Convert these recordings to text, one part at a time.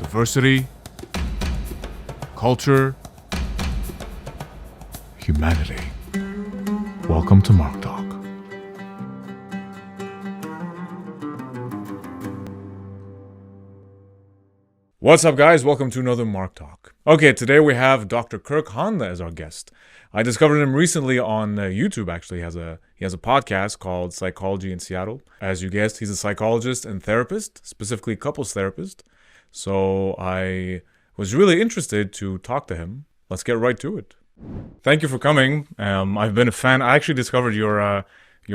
diversity, culture, humanity. Welcome to MarkTalk. What's up, guys? Welcome to another MarkTalk. Okay, today we have Dr. Kirk as our guest. I discovered him recently on YouTube. Actually, he has a podcast called Psychology in Seattle. As you guessed, he's a psychologist and therapist, specifically couples therapist. So I was really interested to talk to him. Let's get right to it. Thank you for coming. I've been a fan. I actually discovered your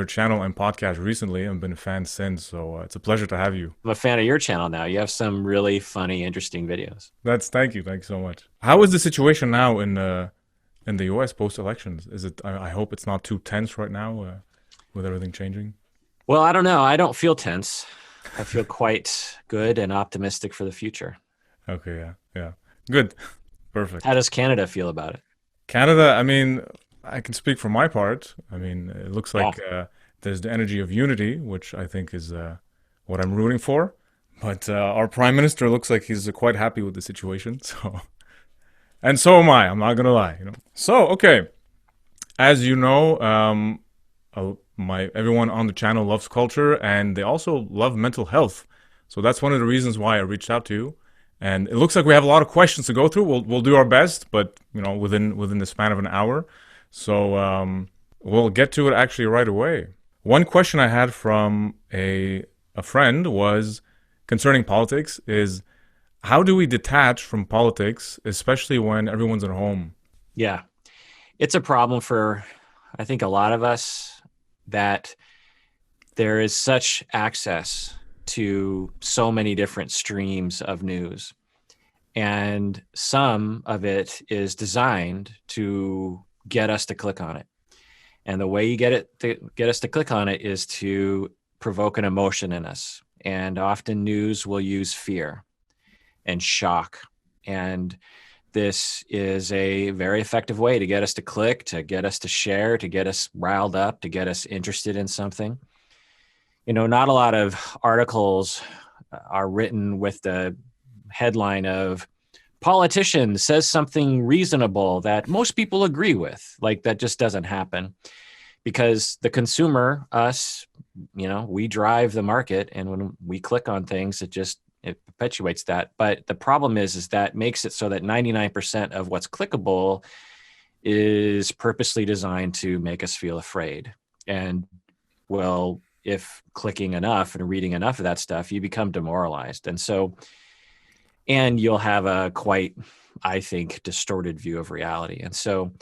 channel and podcast recently. I've been a fan since, so it's a pleasure to have you. I'm a fan of your channel now. You have some really funny, interesting videos. Thank you so much. How is the situation now in the U.S. post-elections? Is it? I hope it's not too tense right now with everything changing. Well, I don't know. I don't feel tense. I feel quite good and optimistic for the future. Okay, yeah, good, perfect. How does Canada feel about it? Canada, I mean, I can speak for my part. I mean, it looks like there's the energy of unity, which I think is what I'm rooting for. But our prime minister looks like he's quite happy with the situation. So, and so am I. I'm not gonna lie. So, okay, as you know, everyone on the channel loves culture, and they also love mental health. So that's one of the reasons why I reached out to you. And it looks like we have a lot of questions to go through. We'll do our best, but within the span of an hour. So we'll get to it actually right away. One question I had from a friend was concerning politics is, how do we detach from politics, especially when everyone's at home? Yeah, it's a problem for, I think, a lot of us, that there is such access to so many different streams of news. And some of it is designed to get us to click on it. And the way you get us to click on it is to provoke an emotion in us. And often news will use fear and shock. And this is a very effective way to get us to click, to get us to share, to get us riled up, to get us interested in something. Not a lot of articles are written with the headline of politician says something reasonable that most people agree with. Like, that just doesn't happen, because the consumer, us, we drive the market, and when we click on things, it perpetuates that. But the problem is that makes it so that 99% of what's clickable is purposely designed to make us feel afraid. And well, if clicking enough and reading enough of that stuff, you become demoralized. And you'll have a quite, I think, distorted view of reality. And so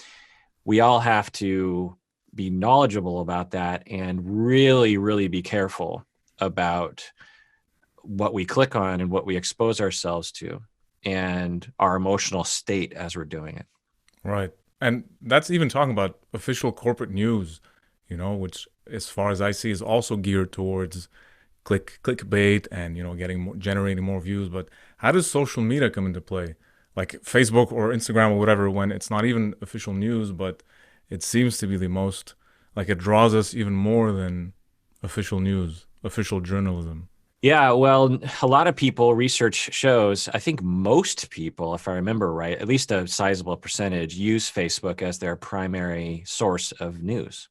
we all have to be knowledgeable about that and really, really be careful about what we click on and what we expose ourselves to and our emotional state as we're doing it. Right. And that's even talking about official corporate news, which, as far as I see, is also geared towards clickbait and generating more views. But how does social media come into play, like Facebook or Instagram or whatever, when it's not even official news, but it seems to be the most, like, it draws us even more than official news, official journalism? Yeah, well, a lot of people, research shows, I think most people, if I remember right, at least a sizable percentage, use Facebook as their primary source of news,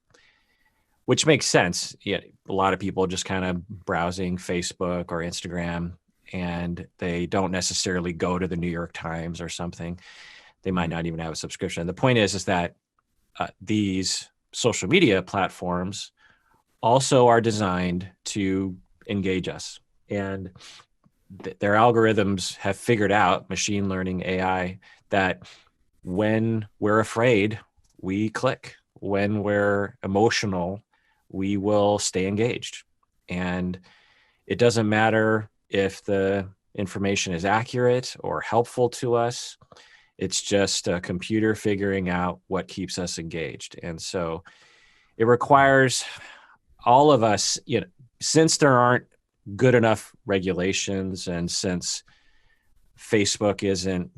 which makes sense. Yeah, a lot of people just kind of browsing Facebook or Instagram, and they don't necessarily go to the New York Times or something. They might not even have a subscription. The point is that these social media platforms also are designed to engage us. And their algorithms have figured out, machine learning, AI, that when we're afraid, we click. When we're emotional, we will stay engaged. And it doesn't matter if the information is accurate or helpful to us. It's just a computer figuring out what keeps us engaged. And so it requires all of us, since there aren't good enough regulations, and since Facebook isn't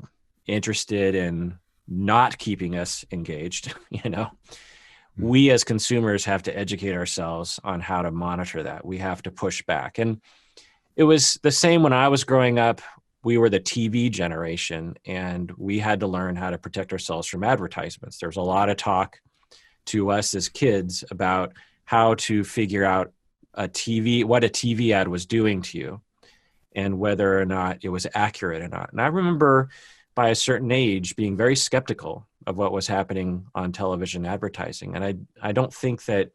interested in not keeping us engaged, we as consumers have to educate ourselves on how to monitor that. We have to push back. And it was the same when I was growing up. we were the TV generation, and we had to learn how to protect ourselves from advertisements. There's a lot of talk to us as kids about how to figure out what a TV ad was doing to you and whether or not it was accurate or not. And I remember by a certain age being very skeptical of what was happening on television advertising. And I don't think that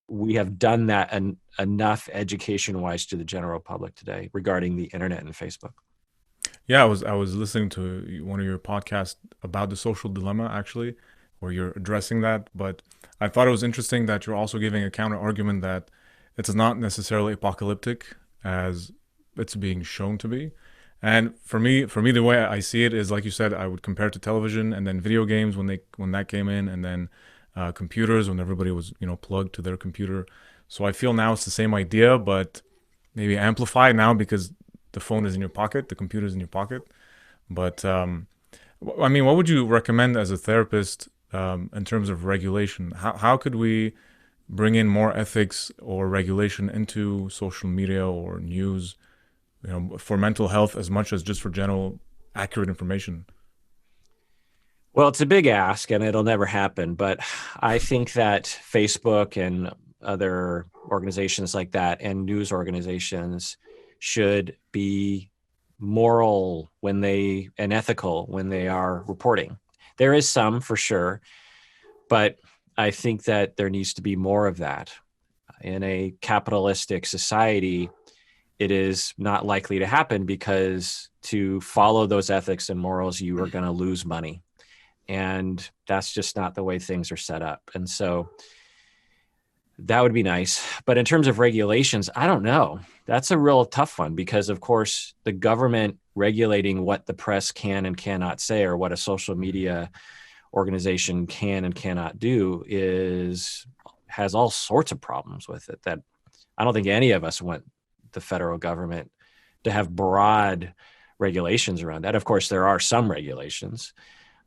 we have done that enough education-wise to the general public today regarding the internet and Facebook. Yeah, I was listening to one of your podcasts about the social dilemma, actually, where you're addressing that. But I thought it was interesting that you're also giving a counter argument that it's not necessarily apocalyptic as it's being shown to be. And for me, the way I see it is, like you said, I would compare it to television and then video games when that came in, and then computers when everybody was plugged to their computer. So I feel now it's the same idea, but maybe amplified now because the phone is in your pocket, the computer is in your pocket. But I mean, what would you recommend as a therapist in terms of regulation? How could we bring in more ethics or regulation into social media or news, for mental health as much as just for general accurate information? Well, it's a big ask and it'll never happen, but I think that Facebook and other organizations like that and news organizations should be moral and ethical when they are reporting. There is some for sure, but I think that there needs to be more of that. In a capitalistic society, it is not likely to happen because to follow those ethics and morals, you are going to lose money. And that's just not the way things are set up. And so that would be nice. But in terms of regulations, I don't know. That's a real tough one because, of course, the government regulating what the press can and cannot say or what a social media organization can and cannot do has all sorts of problems with it that I don't think any of us want the federal government to have broad regulations around that. Of course, there are some regulations.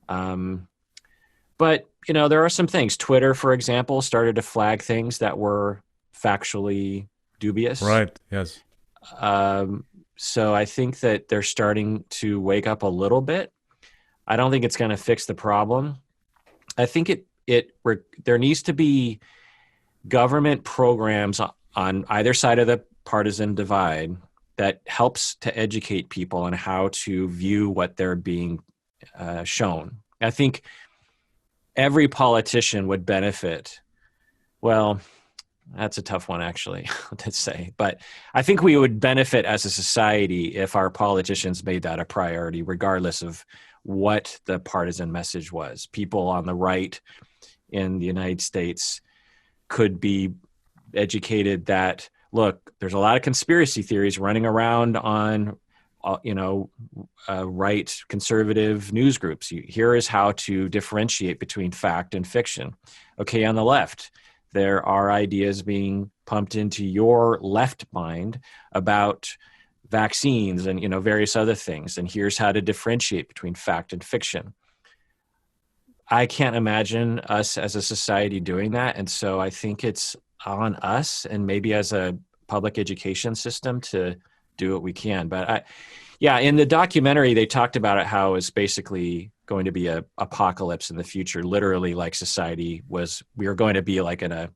But, there are some things. Twitter, for example, started to flag things that were factually dubious. Right. Yes. So I think that they're starting to wake up a little bit. I don't think it's going to fix the problem. I think there needs to be government programs on either side of the partisan divide that helps to educate people on how to view what they're being shown. I think every politician would benefit. Well, that's a tough one actually to say, but I think we would benefit as a society if our politicians made that a priority, regardless of what the partisan message was. People on the right in the United States could be educated that, look, there's a lot of conspiracy theories running around on right conservative news groups. Here is how to differentiate between fact and fiction. Okay, on the left, there are ideas being pumped into your left mind about vaccines and various other things. And here's how to differentiate between fact and fiction. I can't imagine us as a society doing that. And so I think it's on us and maybe as a public education system to do what we can. But in the documentary, they talked about it, how it's basically going to be a apocalypse in the future, literally like we are going to be like in a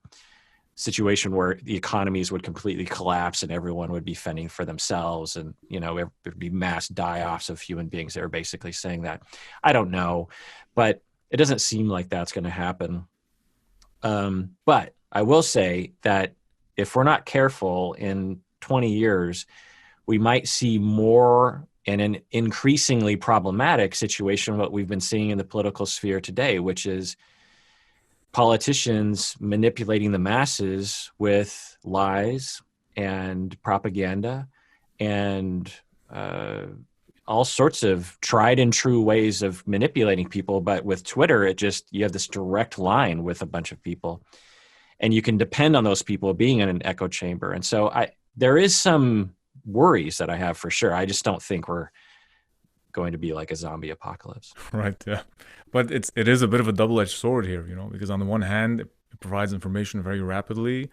situation where the economies would completely collapse and everyone would be fending for themselves. And, there'd be mass die-offs of human beings. They were basically saying that. I don't know, but it doesn't seem like that's going to happen. But I will say that if we're not careful in 20 years, we might see more in an increasingly problematic situation, what we've been seeing in the political sphere today, which is politicians manipulating the masses with lies and propaganda and all sorts of tried and true ways of manipulating people. But with Twitter, you have this direct line with a bunch of people, and you can depend on those people being in an echo chamber. And so there is some worries that I have for sure. I just don't think we're going to be like a zombie apocalypse. Right. Yeah. But it is a bit of a double-edged sword here, because on the one hand, it provides information very rapidly,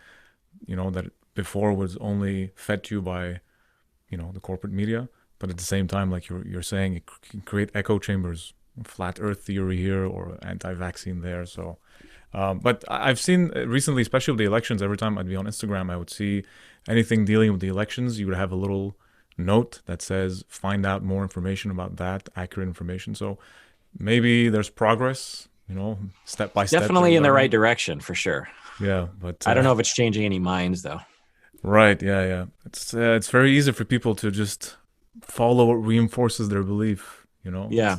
that before was only fed to you by, the corporate media. but at the same time, like you're saying, it can create echo chambers, flat Earth theory here or anti-vaccine there. So, but I've seen recently, especially with the elections, every time I'd be on Instagram, I would see anything dealing with the elections. You would have a little note that says, "Find out more information about that, accurate information." So maybe there's progress, step by step. Definitely in the right direction for sure. Yeah, but I don't know if it's changing any minds though. right, yeah, yeah. It's very easy for people to just follow what reinforces their belief. Yeah,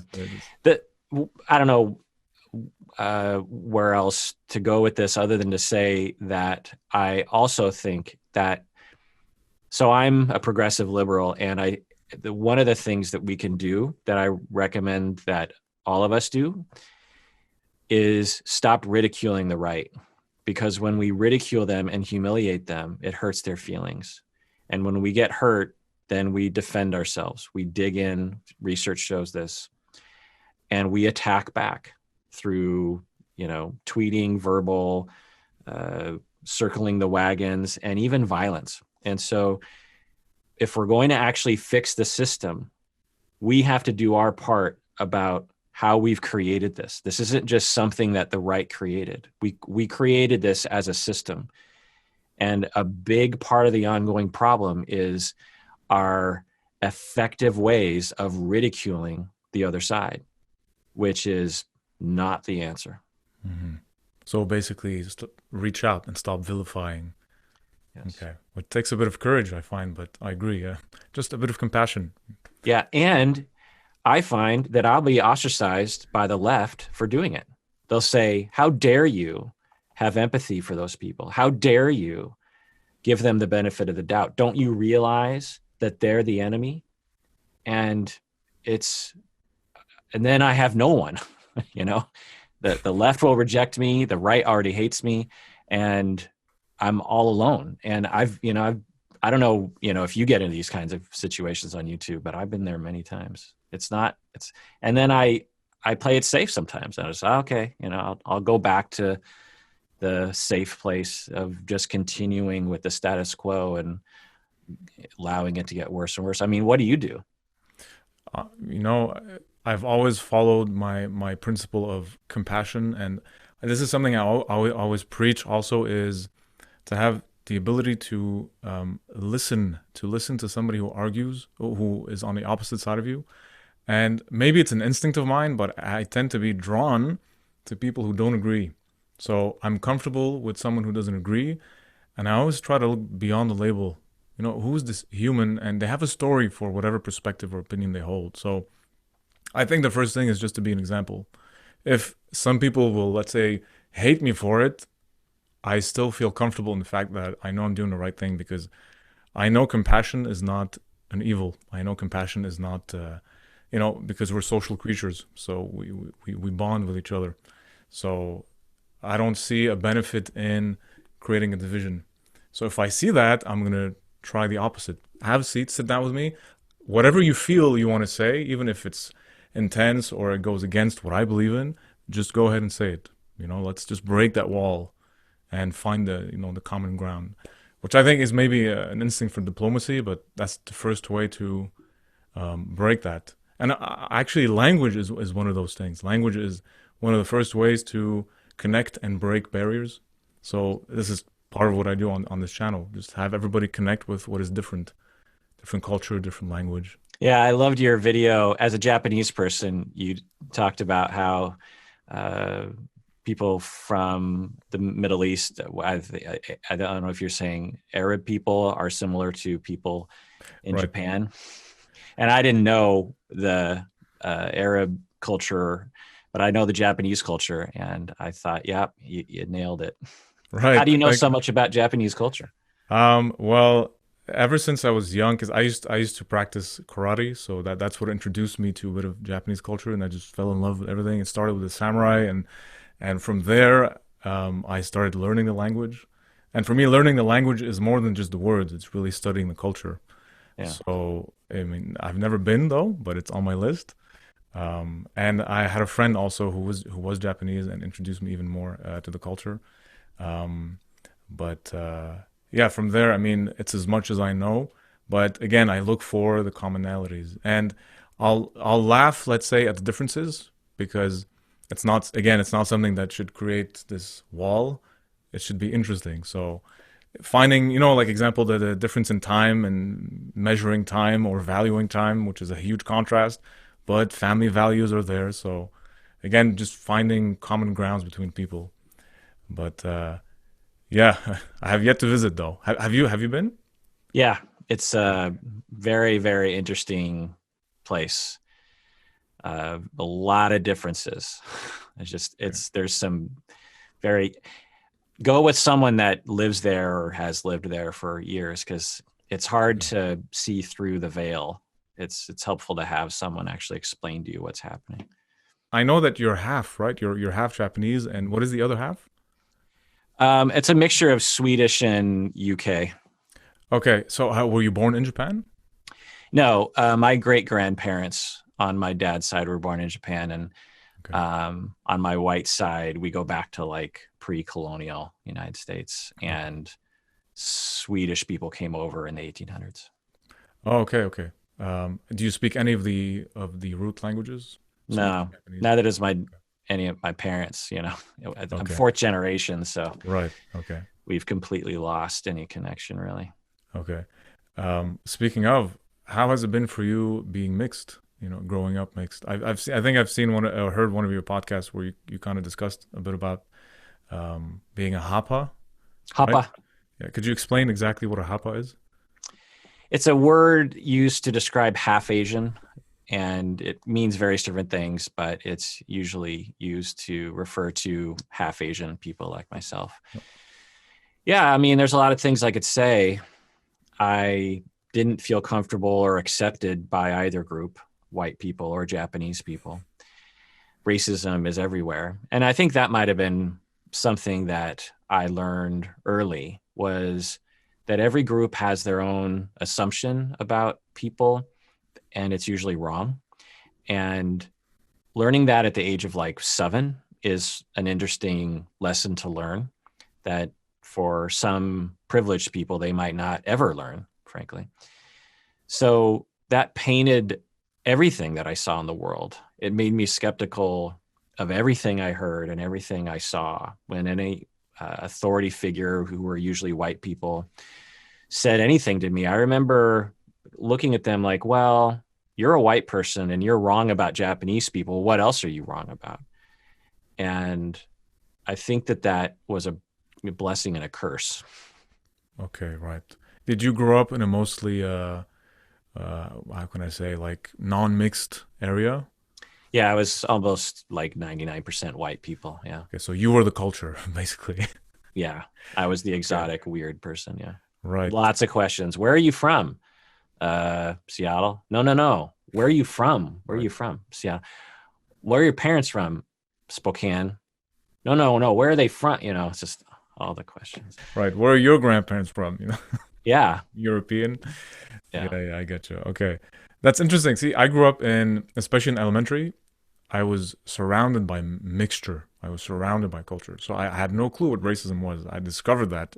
I don't know where else to go with this other than to say that I also think that. So I'm a progressive liberal, and one of the things that we can do that I recommend that all of us do is stop ridiculing the right, because when we ridicule them and humiliate them, it hurts their feelings. And when we get hurt, then we defend ourselves. We dig in, research shows this, and we attack back through, tweeting, verbal, circling the wagons, and even violence. And so if we're going to actually fix the system, we have to do our part about how we've created this. This isn't just something that the right created. We created this as a system. And a big part of the ongoing problem is our effective ways of ridiculing the other side, which is not the answer. Mm-hmm. So basically, just reach out and stop vilifying. Yes. Okay. It takes a bit of courage, I find, but I agree. Yeah. Just a bit of compassion. Yeah. And I find that I'll be ostracized by the left for doing it. They'll say, how dare you have empathy for those people? How dare you give them the benefit of the doubt? Don't you realize that they're the enemy? And then I have no one, the left will reject me. The right already hates me, and I'm all alone. And I don't know, if you get into these kinds of situations on YouTube, but I've been there many times. And then I play it safe sometimes. I just, okay, I'll go back to the safe place of just continuing with the status quo and allowing it to get worse and worse. I mean, what do you do? I've always followed my principle of compassion, and this is something I always preach. Also, is to have the ability to listen to somebody who argues, who is on the opposite side of you. And maybe it's an instinct of mine, but I tend to be drawn to people who don't agree. So I'm comfortable with someone who doesn't agree, and I always try to look beyond the label. Who's this human? And they have a story for whatever perspective or opinion they hold. So I think the first thing is just to be an example. If some people will, let's say, hate me for it, I still feel comfortable in the fact that I know I'm doing the right thing, because I know compassion is not an evil. I know compassion is not, because we're social creatures. So we bond with each other. So I don't see a benefit in creating a division. So if I see that, I'm going to try the opposite. Have a seat, sit down with me. Whatever you feel you want to say, even if it's intense or it goes against what I believe in, just go ahead and say it. Let's just break that wall and find the common ground, which I think is maybe an instinct for diplomacy, but that's the first way to break that. And actually, language is one of those things. Language is one of the first ways to connect and break barriers. So this is part of what I do on this channel. Just have everybody connect with what is different culture, different language. Yeah, I loved your video. As a Japanese person, you talked about how people from the Middle East, I don't know if you're saying Arab people are similar to people in Japan. And I didn't know the Arab culture, but I know the Japanese culture. And I thought, yeah, you nailed it. Right. How do you know so much about Japanese culture? Well, ever since I was young, because I used to practice karate, so that's what introduced me to a bit of Japanese culture, and I just fell in love with everything. It started with the samurai, and from there, I started learning the language. And for me, learning the language is more than just the words; it's really studying the culture. Yeah. So I mean, I've never been though, but it's on my list. And I had a friend also who was Japanese and introduced me even more to the culture. Yeah, from there, I mean, it's as much as I know, But again, I look for the commonalities, and I'll laugh, let's say, at the differences because it's not something that should create this wall. It should be interesting. So finding, like example, the difference in time and measuring time or valuing time, which is a huge contrast, but family values are there. So again, just finding common grounds between people. But yeah, I have yet to visit though. Have you been? Yeah, it's a very, very interesting place. A lot of differences. Okay. There's some very, go with someone that lives there or has lived there for years because it's hard Okay. to see through the veil. It's helpful to have someone actually explain to you what's happening. I know that you're half, right? You're half Japanese, and what is the other half? It's a mixture of Swedish and UK. Okay, so how, were you born in Japan? No, my great grandparents on my dad's side were born in Japan, and Okay. on my white side, we go back to like pre-colonial United States, Okay. and Swedish people came over in the 1800s. Oh, okay, okay. Do you speak any of the root languages? Swedish, No, Japanese? neither does my any of my parents. I'm Okay. fourth generation, so Right. Okay. we've completely lost any connection, really. Okay. Speaking of, how has it been for you being mixed? Growing up mixed. I think I've seen one or heard one of your podcasts where you kind of discussed a bit about being a hapa, right? Hapa. Yeah. Could you explain exactly what a hapa is? It's a word used to describe half Asian, and it means various different things, but it's usually used to refer to half Asian people like myself. Yeah, I mean, there's a lot of things I could say. I didn't feel comfortable or accepted by either group, white people or Japanese people. Racism is everywhere. And I think that might have been something that I learned early was that every group has their own assumption about people, and it's usually wrong. And learning that at the age of like 7 is an interesting lesson to learn that for some privileged people, they might not ever learn, frankly. So that painted everything that I saw in the world. It made me skeptical of everything I heard and everything I saw when any authority figure, who were usually white people, said anything to me. I remember looking at them like, well, you're a white person and you're wrong about Japanese people. What else are you wrong about? And I think that was a blessing and a curse. Okay, right. Did you grow up in a mostly how can I say, like non-mixed area? Yeah, I was almost like 99% white people. Yeah. Okay, so you were the culture, basically. Yeah. I was the Okay, exotic, weird person. Yeah. right. Lots of questions. Where are you from? Seattle. No, no, no. Where are you from? Where are Right. you from? Seattle. Where are your parents from? Spokane. No, no, no. Where are they from? It's just all the questions. Right. Where are your grandparents from? Yeah. European? Yeah, Yeah. yeah, I get you. Okay. That's interesting. See, I grew up especially in elementary, I was surrounded by mixture. I was surrounded by culture. So I had no clue what racism was. I discovered that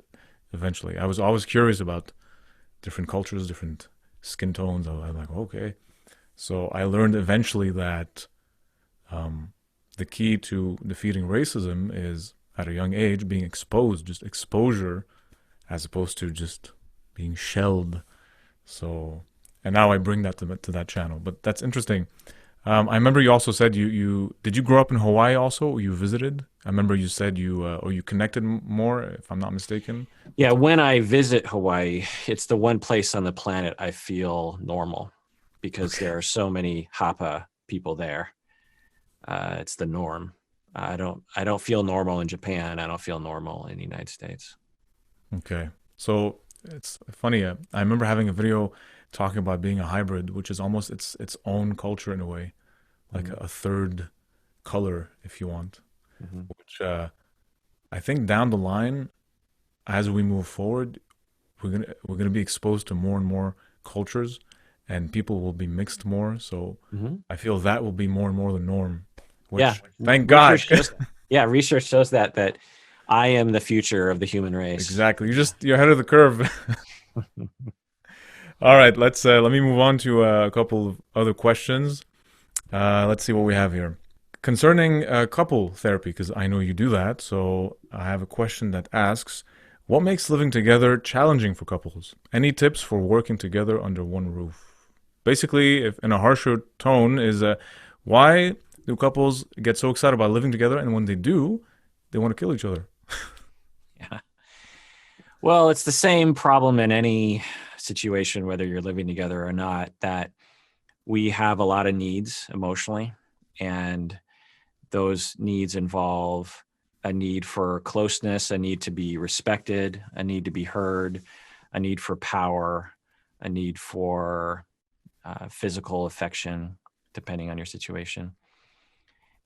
eventually. I was always curious about different cultures, different skin tones. I was like, okay. So I learned eventually that um, the key to defeating racism is at a young age being exposed, just exposure, as opposed to just being shelled. So, and now I bring that to that channel. But that's interesting. I remember you also said you did you grow up in Hawaii also, or you visited? I remember you said or you connected more, if I'm not mistaken. Yeah. When I visit Hawaii, it's the one place on the planet I feel normal because Okay, there are so many Hapa people there. It's the norm. I don't feel normal in Japan. I don't feel normal in the United States. okay. So it's funny. I remember having a video talking about being a hybrid, which is almost its own culture in a way, like Mm-hmm. a third color, if you want. Mm-hmm. Which I think down the line, as we move forward, we're gonna be exposed to more and more cultures, and people will be mixed more. So Mm-hmm. I feel that will be more and more the norm. Yeah, Which, thank research God. shows. Yeah, research shows that I am the future of the human race. Exactly. You're ahead of the curve. All right, let me move on to a couple of other questions. Let's see what we have here. Concerning couple therapy, because I know you do that, so I have a question that asks, what makes living together challenging for couples? Any tips for working together under one roof? Basically, if in a harsher tone, is why do couples get so excited about living together, and when they do, they want to kill each other? Yeah. Well, it's the same problem in any situation, whether you're living together or not, that we have a lot of needs emotionally, and those needs involve a need for closeness, a need to be respected, a need to be heard, a need for power, a need for physical affection, depending on your situation.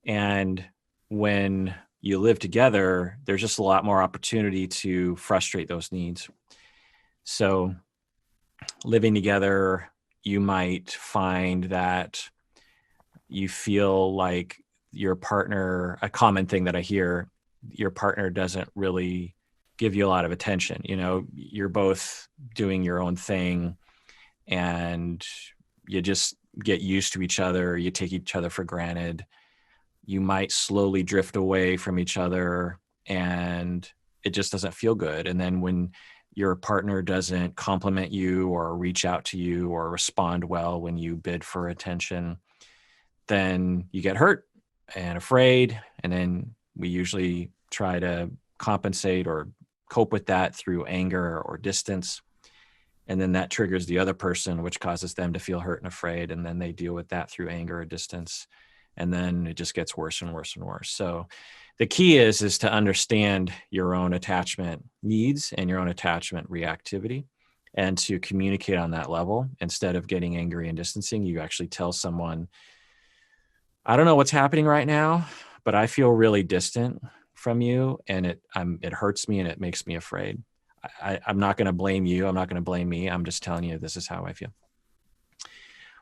And when you live together, there's just a lot more opportunity to frustrate those needs. So, living together, you might find that you feel like your partner, a common thing that I hear, your partner doesn't really give you a lot of attention. You know, you're both doing your own thing and you just get used to each other, you take each other for granted. You might slowly drift away from each other and it just doesn't feel good. And then when your partner doesn't compliment you or reach out to you or respond well when you bid for attention, then you get hurt and afraid. And then we usually try to compensate or cope with that through anger or distance. And then that triggers the other person, which causes them to feel hurt and afraid. And then they deal with that through anger or distance. And then it just gets worse and worse and worse. So the key is to understand your own attachment needs and your own attachment reactivity, and to communicate on that level. Instead of getting angry and distancing, you actually tell someone, I don't know what's happening right now, but I feel really distant from you, and it hurts me and it makes me afraid. I'm not going to blame you. I'm not going to blame me. I'm just telling you this is how I feel.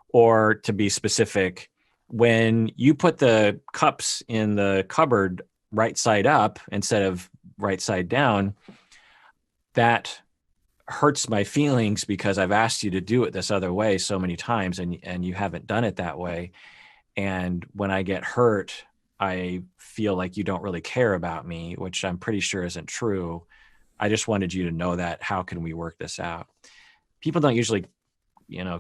Or to be specific, when you put the cups in the cupboard right side up instead of right side down, that hurts my feelings because I've asked you to do it this other way so many times, and you haven't done it that way. And when I get hurt, I feel like you don't really care about me, which I'm pretty sure isn't true. I just wanted you to know that. How can we work this out? People don't usually,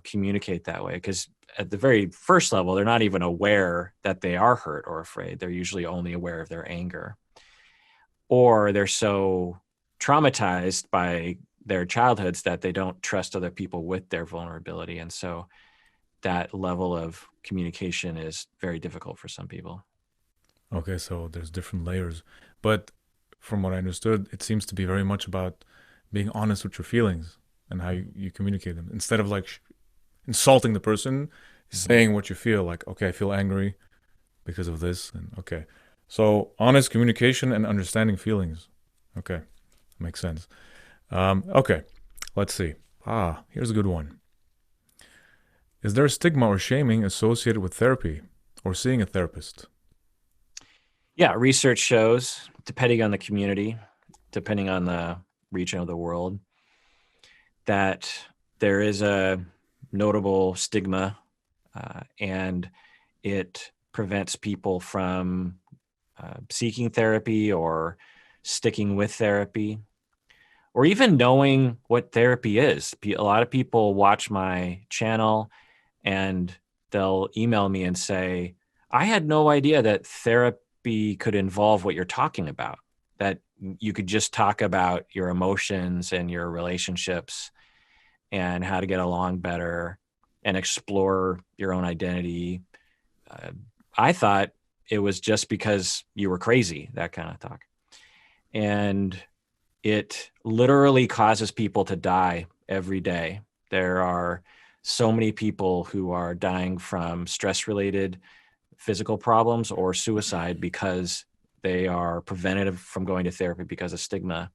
communicate that way, because at the very first level, they're not even aware that they are hurt or afraid. They're usually only aware of their anger, or they're so traumatized by their childhoods that they don't trust other people with their vulnerability. And so that level of communication is very difficult for some people. Okay, so there's different layers. But from what I understood, it seems to be very much about being honest with your feelings and how you communicate them. Instead of like insulting the person, Mhm. saying what you feel, like, okay, I feel angry because of this. And okay. So honest communication and understanding feelings. Okay, makes sense. Okay, let's see. Here's a good one. Is there a stigma or shaming associated with therapy or seeing a therapist? Yeah, research shows, depending on the community, depending on the region of the world, that there is a notable stigma, and it prevents people from seeking therapy or sticking with therapy, or even knowing what therapy is. A lot of people watch my channel and they'll email me and say, I had no idea that therapy could involve what you're talking about, that you could just talk about your emotions and your relationships and how to get along better and explore your own identity. Uh, I thought it was just because you were crazy, that kind of talk. And it literally causes people to die every day. There are so many people who are dying from stress related physical problems or suicide because they are prevented from going to therapy because of stigma.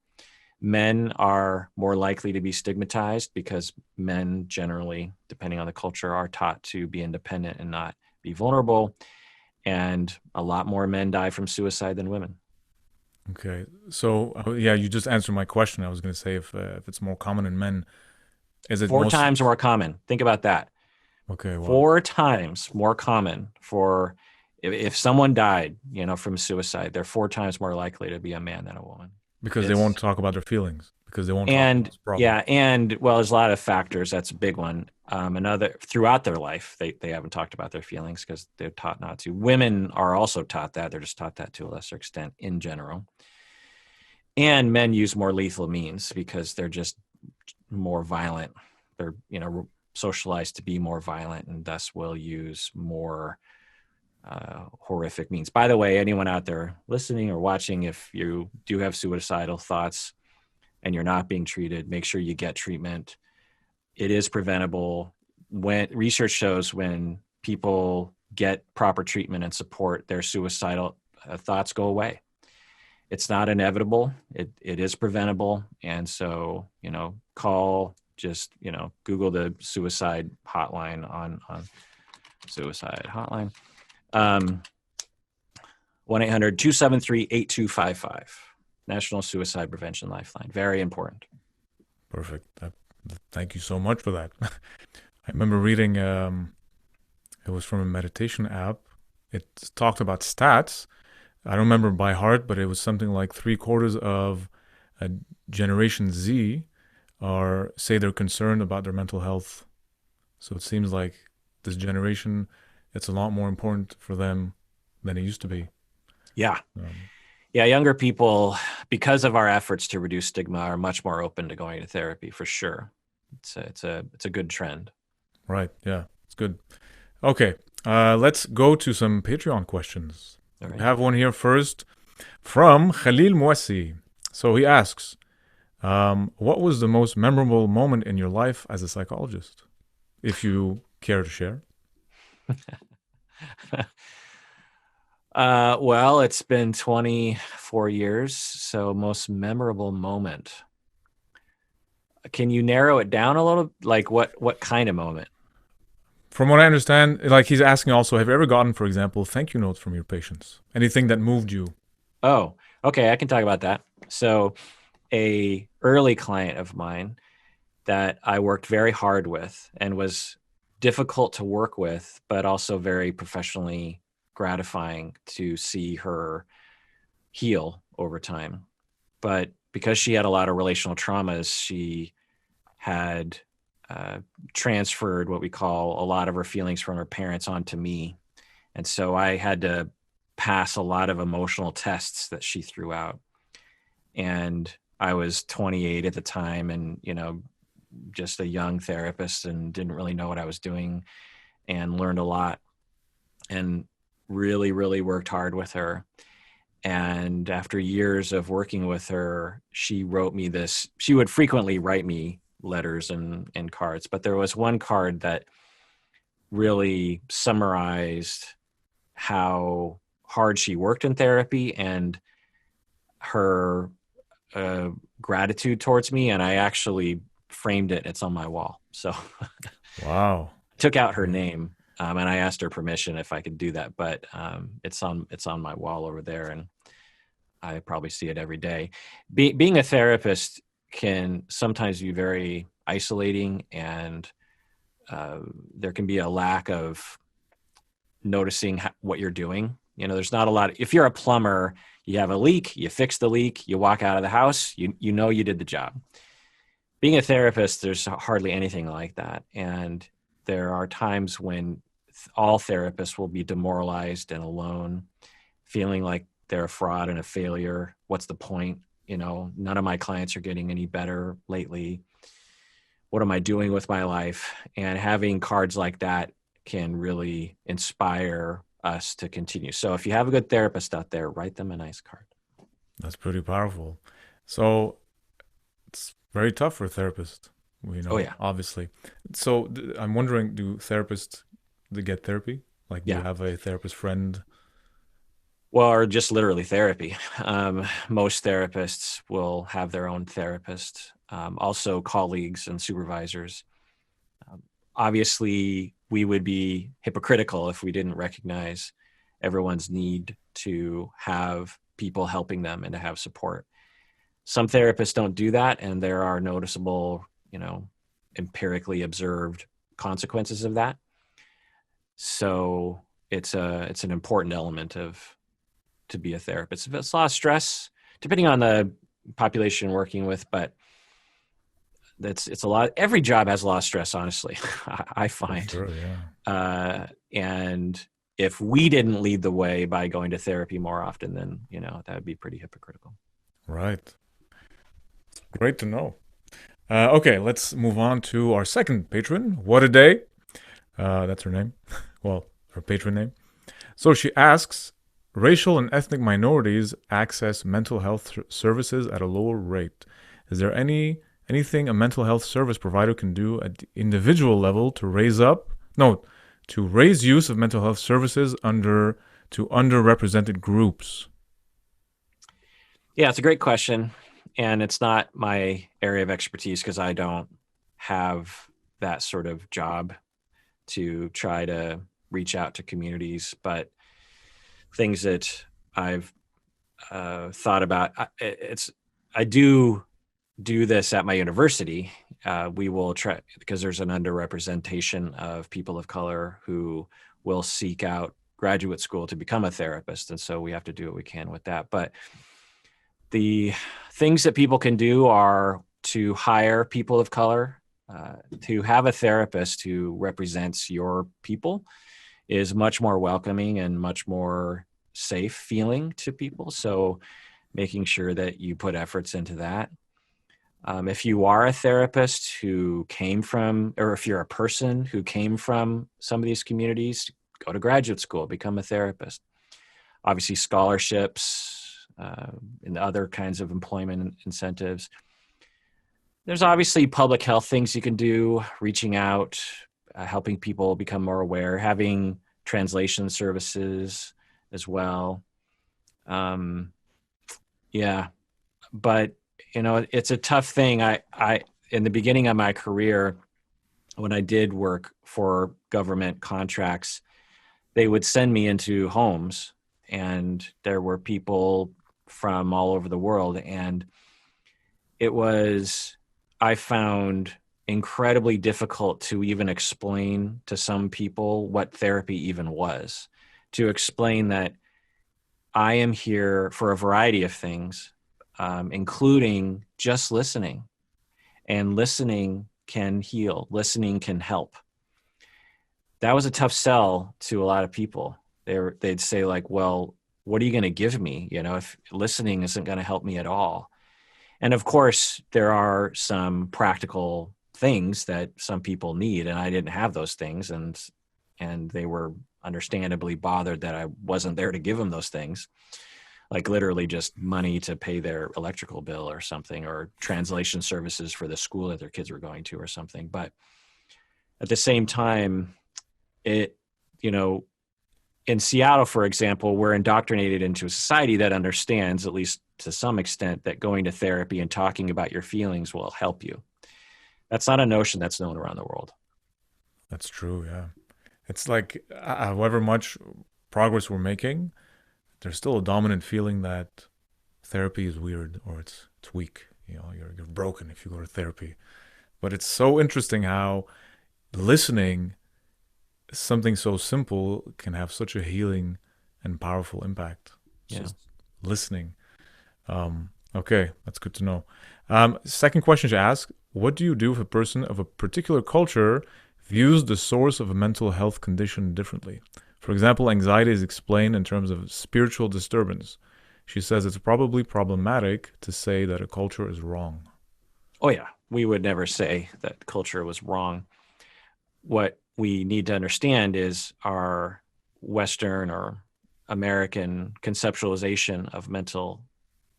Men are more likely to be stigmatized because men generally, depending on the culture, are taught to be independent and not be vulnerable. And a lot more men die from suicide than women. Okay, so yeah, you just answered my question. I was going to say if it's more common in men. Is it Four most? times more common. Think about that. Okay, wow. 4 times more common for if someone died, from suicide, they're 4 times more likely to be a man than a woman. Because they won't It's talk about their feelings. Because they won't talk about and this problem. yeah, and well, there's a lot of factors. That's a big one. Another throughout their life, they haven't talked about their feelings because they're taught not to. Women are also taught that. They're just taught that to a lesser extent in general. And men use more lethal means because they're just more violent. They're socialized to be more violent and thus will use more horrific means. By the way, anyone out there listening or watching, if you do have suicidal thoughts and you're not being treated, make sure you get treatment. It is preventable. When research shows when people get proper treatment and support, their suicidal thoughts go away. It's not inevitable. It is preventable. And so, just Google the suicide hotline on suicide hotline. 1-800-273-8255. National Suicide Prevention Lifeline. Very important. Perfect. Thank you so much for that. I remember reading, it was from a meditation app. It talked about stats. I don't remember by heart, but it was something like 3/4 of Generation Z say they're concerned about their mental health. So it seems like this generation, it's a lot more important for them than it used to be. Yeah. Yeah, younger people, because of our efforts to reduce stigma, are much more open to going to therapy for sure. It's a good trend. Right. Yeah, it's good. Okay, let's go to some Patreon questions. All right. I have one here first from Khalil Mouassi. So he asks, what was the most memorable moment in your life as a psychologist? If you care to share. Well, it's been 24 years, so most memorable moment. Can you narrow it down a little? Like what kind of moment? From what I understand, like he's asking also, have you ever gotten, for example, thank you notes from your patients? Anything that moved you? Oh, okay, I can talk about that. So, a early client of mine that I worked very hard with and was difficult to work with, but also very professionally gratifying to see her heal over time. But because she had a lot of relational traumas, she had transferred what we call a lot of her feelings from her parents onto me. And so I had to pass a lot of emotional tests that she threw out. And I was 28 at the time and, just a young therapist and didn't really know what I was doing and learned a lot and really, really worked hard with her. And after years of working with her, she wrote me this. She would frequently write me letters and cards, but there was one card that really summarized how hard she worked in therapy and her gratitude towards me. And I actually framed it. It's on my wall. So Wow. took out her name and I asked her permission if I could do that, but it's on my wall over there. And I probably see it every day. Being a therapist can sometimes be very isolating, and there can be a lack of noticing what you're doing. There's not a lot. If you're a plumber, you have a leak, you fix the leak, you walk out of the house, you know you did the job. Being a therapist, there's hardly anything like that. And there are times when all therapists will be demoralized and alone, feeling like they're a fraud and a failure. What's the point? None of my clients are getting any better lately. What am I doing with my life? And having cards like that can really inspire us to continue. So if you have a good therapist out there, write them a nice card. That's pretty powerful. So it's very tough for a therapist, Oh yeah. obviously. So I'm wondering, do therapists get therapy? Like, do you have a therapist friend? Well, or just literally therapy. Most therapists will have their own therapist, also colleagues and supervisors. Obviously, we would be hypocritical if we didn't recognize everyone's need to have people helping them and to have support. Some therapists don't do that, and there are noticeable, empirically observed consequences of that. So it's an important element to be a therapist. It's a lot of stress, depending on the population working with, but it's a lot. Every job has a lot of stress, honestly. I find. For sure, yeah. And if we didn't lead the way by going to therapy more often, then that would be pretty hypocritical. Right. Great to know. Okay, let's move on to our second patron. What a day. That's her name. Well, her patron name. So she asks, racial and ethnic minorities access mental health services at a lower rate. Is there anything a mental health service provider can do at the individual level to raise use of mental health services to underrepresented groups? Yeah, it's a great question. And it's not my area of expertise because I don't have that sort of job to try to reach out to communities. But things that I've thought about, I do this at my university. We will try, because there's an underrepresentation of people of color who will seek out graduate school to become a therapist. And so we have to do what we can with that. But the things that people can do are to hire people of color. To have a therapist who represents your people is much more welcoming and much more safe feeling to people. So making sure that you put efforts into that. If you are a therapist who came from, or if you're a person who came from some of these communities, go to graduate school, become a therapist. Obviously, scholarships and other kinds of employment incentives. There's obviously public health things you can do, reaching out, helping people become more aware, having translation services as well. Yeah, but it's a tough thing. I in the beginning of my career, when I did work for government contracts, they would send me into homes, and there were people from all over the world, and I found incredibly difficult to even explain to some people what therapy even was, to explain that I am here for a variety of things, including just listening. And listening can heal. Listening can help. That was a tough sell to a lot of people. They'd say like, well, what are you going to give me? If listening isn't going to help me at all. And of course, there are some practical things that some people need, and I didn't have those things, and they were understandably bothered that I wasn't there to give them those things, like literally just money to pay their electrical bill or something, or translation services for the school that their kids were going to or something. But at the same time, in Seattle, for example, we're indoctrinated into a society that understands, at least to some extent, that going to therapy and talking about your feelings will help you. That's not a notion that's known around the world. That's true, yeah. It's like, however much progress we're making, there's still a dominant feeling that therapy is weird or it's weak. You're broken if you go to therapy. But it's so interesting how listening, something so simple, can have such a healing and powerful impact. It's just listening. Okay, that's good to know. Second question to ask, what do you do if a person of a particular culture views the source of a mental health condition differently? For example, anxiety is explained in terms of spiritual disturbance. She says it's probably problematic to say that a culture is wrong. Oh yeah, we would never say that culture was wrong. What we need to understand is our Western or American conceptualization of mental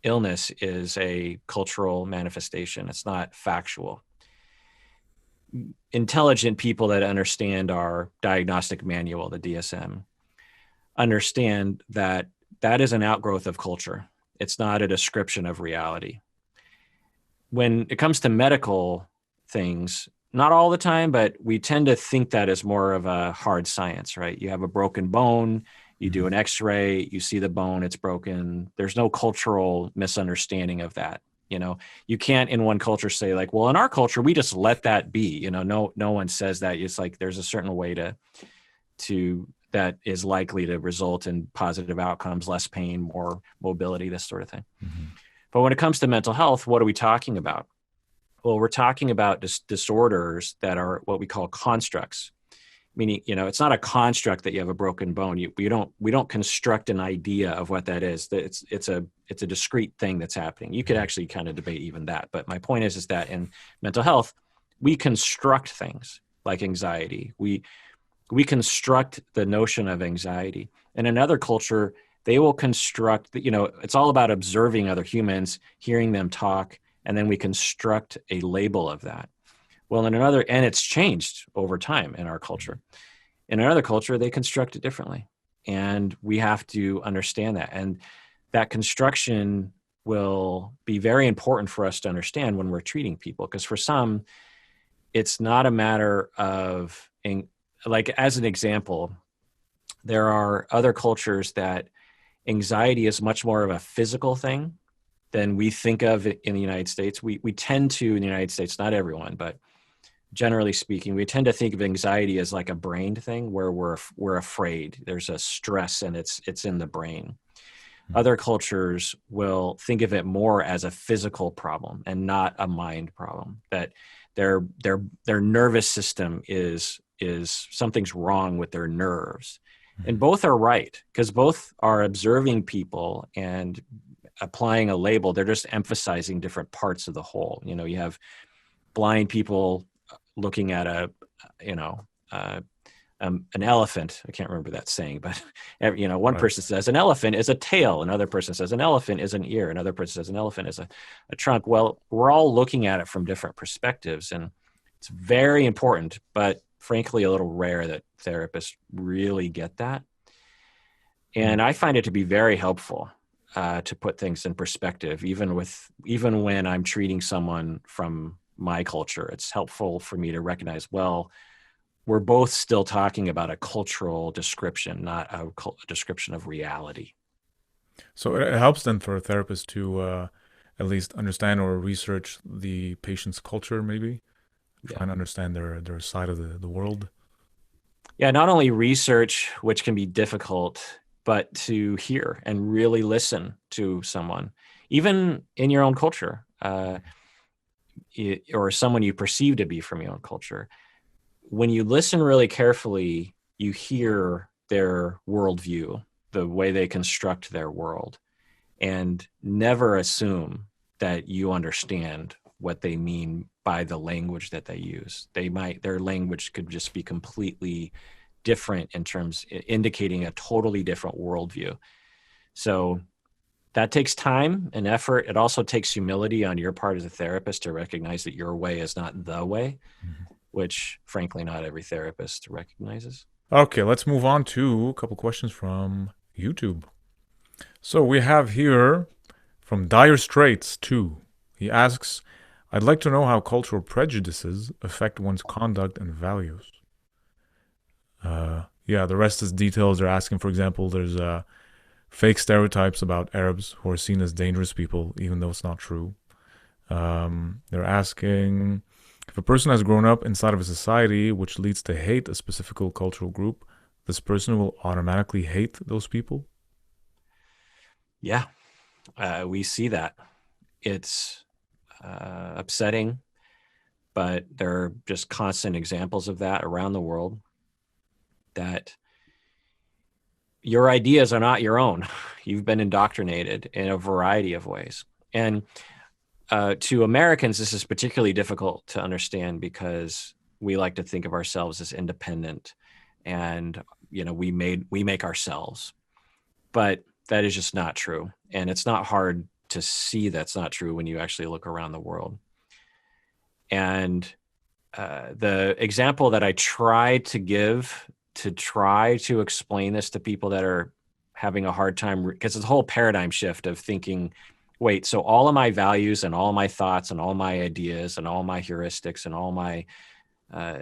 illness is a cultural manifestation. It's not factual. Intelligent people that understand our diagnostic manual, the DSM, understand that that is an outgrowth of culture. It's not a description of reality. When it comes to medical things, not all the time, but we tend to think that as more of a hard science, right? You have a broken bone, you do an x-ray, you see the bone, it's broken. There's no cultural misunderstanding of that. You can't in one culture say like, well, in our culture, we just let that be, no one says that. It's like, there's a certain way to that is likely to result in positive outcomes, less pain, more mobility, this sort of thing. Mm-hmm. But when it comes to mental health, what are we talking about? Well, we're talking about disorders that are what we call constructs. Meaning, it's not a construct that you have a broken bone. We don't construct an idea of what that is. It's a discrete thing that's happening. You could actually kind of debate even that. But my point is that in mental health, we construct things like anxiety. We construct the notion of anxiety. In another culture, they will construct, it's all about observing other humans, hearing them talk, and then we construct a label of that. Well, and it's changed over time in our culture. In another culture, they construct it differently. And we have to understand that. And that construction will be very important for us to understand when we're treating people. Because for some, it's not a matter of, like as an example, there are other cultures that anxiety is much more of a physical thing than we think of it in the United States. We tend to, in the United States, not everyone, but generally speaking, we tend to think of anxiety as like a brain thing where we're afraid. There's a stress and it's in the brain. Other cultures will think of it more as a physical problem and not a mind problem, that their nervous system is something's wrong with their nerves. And both are right, because both are observing people and applying a label. They're just emphasizing different parts of the whole. You have blind people looking at an elephant. I can't remember that saying, but one person says an elephant is a tail. Another person says an elephant is an ear. Another person says an elephant is a trunk. Well, we're all looking at it from different perspectives, and it's very important, but frankly, a little rare that therapists really get that. And I find it to be very helpful to put things in perspective, even when I'm treating someone from my culture. It's helpful for me to recognize, well, we're both still talking about a cultural description, not a description of reality. So it helps then for a therapist to at least understand or research the patient's culture, maybe try and understand their side of the world. Yeah, not only research, which can be difficult, but to hear and really listen to someone, even in your own culture, or someone you perceive to be from your own culture. When you listen really carefully, you hear their worldview, the way they construct their world, and never assume that you understand what they mean by the language that they use. Their language could just be completely different in terms, indicating a totally different worldview. So that takes time and effort. It also takes humility on your part as a therapist to recognize that your way is not the way, which frankly, not every therapist recognizes. Okay, let's move on to a couple questions from YouTube. So we have here from Dire Straits 2. He asks, I'd like to know how cultural prejudices affect one's conduct and values. The rest is details. They're asking, for example, there's fake stereotypes about Arabs who are seen as dangerous people, even though it's not true. They're asking, if a person has grown up inside of a society which leads to hate a specific cultural group, this person will automatically hate those people? Yeah, we see that. It's upsetting, but there are just constant examples of that around the world, that your ideas are not your own. You've been indoctrinated in a variety of ways. And to Americans, this is particularly difficult to understand because we like to think of ourselves as independent, and we make ourselves. But that is just not true. And it's not hard to see that's not true when you actually look around the world. And the example that I try to give to try to explain this to people that are having a hard time, because it's a whole paradigm shift of thinking, wait, so all of my values and all my thoughts and all my ideas and all my heuristics and all my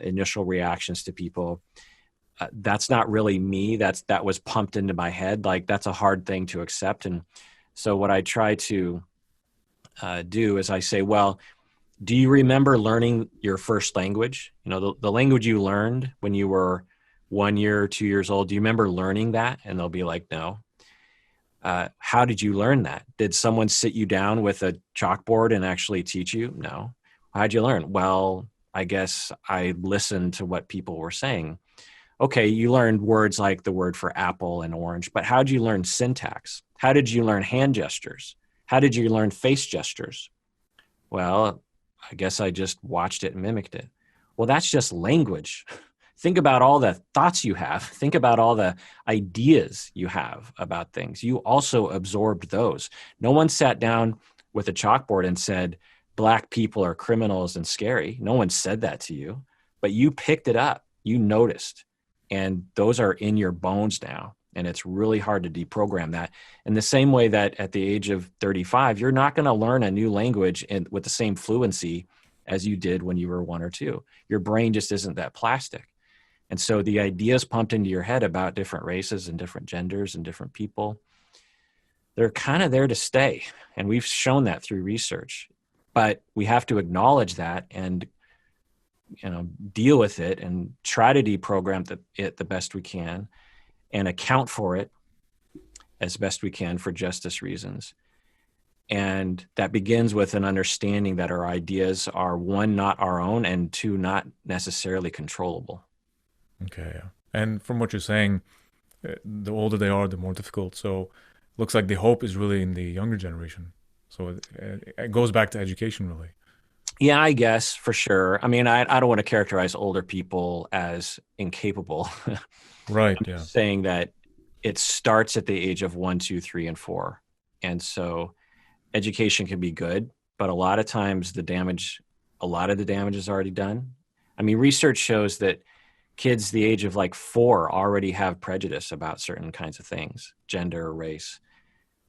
initial reactions to people, that's not really me. That was pumped into my head. Like, that's a hard thing to accept. And so what I try to do is I say, well, do you remember learning your first language? The language you learned when you were 1 year or 2 years old. Do you remember learning that? And they'll be like, no. How did you learn that? Did someone sit you down with a chalkboard and actually teach you? No. How'd you learn? Well, I guess I listened to what people were saying. Okay, you learned words like the word for apple and orange, but how did you learn syntax? How did you learn hand gestures? How did you learn face gestures? Well, I guess I just watched it and mimicked it. Well, that's just language. Think about all the thoughts you have. Think about all the ideas you have about things. You also absorbed those. No one sat down with a chalkboard and said, Black people are criminals and scary. No one said that to you, but you picked it up. You noticed. And those are in your bones now. And it's really hard to deprogram that. In the same way that at the age of 35, you're not going to learn a new language with the same fluency as you did when you were 1 or 2. Your brain just isn't that plastic. And so the ideas pumped into your head about different races and different genders and different people, they're kind of there to stay. And we've shown that through research. But we have to acknowledge that and deal with it and try to deprogram it the best we can and account for it as best we can for justice reasons. And that begins with an understanding that our ideas are, 1, not our own, and 2, not necessarily controllable. Okay, yeah. And from what you're saying, the older they are, the more difficult. So it looks like the hope is really in the younger generation. So it goes back to education, really. Yeah, I guess, for sure. I mean, I don't want to characterize older people as incapable. Right, I'm yeah. just saying that it starts at the age of 1, 2, 3, and 4. And so education can be good, but a lot of times the damage is already done. I mean, research shows that kids the age of like 4 already have prejudice about certain kinds of things, gender or race.